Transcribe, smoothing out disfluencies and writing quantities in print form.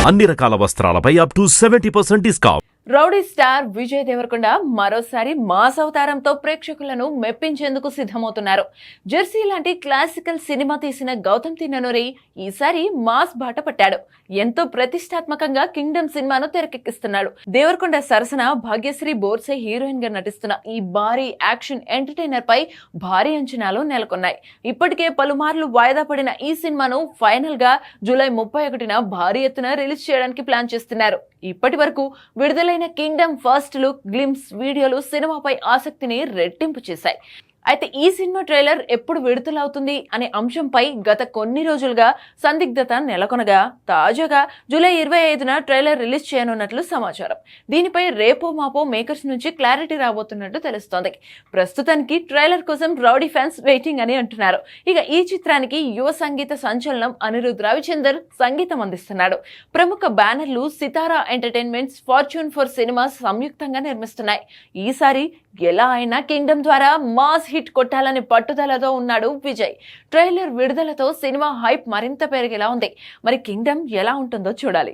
అన్ని రకాల వస్త్రాలపై up to 70% discount. Rowdy star Vijay Deverakonda మరోసారి మాస్ అవతారంతో ప్రేక్షకులను మెప్పించేందుకు సిద్ధమవుతున్నారు. జెర్సీ లాంటి క్లాసికల్ సినిమా తీసిన గౌతమ్ తిన్ననూరి ఈసారి మాస్ బాట పట్టాడు. ఎంతో ప్రతిష్టాత్మకంగా కింగ్డమ్ సినిమాను తెరకెక్కిస్తున్నాడు. దేవరకొండ సరసన భాగ్యశ్రీ బోర్సే హీరోయిన్ గా నటిస్తున్న ఈ భారీ యాక్షన్ ఎంటర్టైనర్ పై భారీ అంచనాలు నెలకొన్నాయి. ఇప్పటికే పలుమార్లు వాయిదా పడిన ఈ సినిమాను ఫైనల్ గా జూలై 31న భారీ ఎత్తున రిలీజ్ చేయడానికి ప్లాన్ చేస్తున్నారు. ఇప్పటి వరకు విడుదలైన కింగ్డమ్ ఫస్ట్ లుక్, గ్లిమ్స్ వీడియోలు సినిమాపై ఆసక్తిని రెట్టింపు చేశాయి. అయితే ఈ సినిమా ట్రైలర్ ఎప్పుడు విడుదలవుతుంది అనే అంశంపై గత కొన్ని రోజులుగా సందిగ్ధత నెలకొనగా తాజాగా జూలై 25న ట్రైలర్ రిలీజ్ చేయనున్నట్లు సమాచారం. దీనిపై రేపో మాపో మేకర్స్ నుంచి క్లారిటీ రాబోతున్నట్టు తెలుస్తోంది. ప్రస్తుతానికి ట్రైలర్ కోసం రౌడీ ఫ్యాన్స్ వెయిటింగ్ అని అంటున్నారు. ఇక ఈ చిత్రానికి యువ సంగీత సంచలనం అనిరుద్ రవిచందర్ సంగీతం అందిస్తున్నాడు. ప్రముఖ బ్యానర్లు సితారా ఎంటర్టైన్మెంట్స్, ఫార్చ్యూన్ 4 సినిమాస్ సంయుక్తంగా నిర్మిస్తున్నాయి. ఈసారి ఎలా అయినా కింగ్డమ్ ద్వారా మాస్ హిట్ కొట్టాలని పట్టుదలతో ఉన్నాడు విజయ్. ట్రైలర్ విడుదలతో సినిమా హైప్ మరింత పెరిగేలా ఉంది. మరి కింగ్డమ్ ఎలా ఉంటుందో చూడాలి.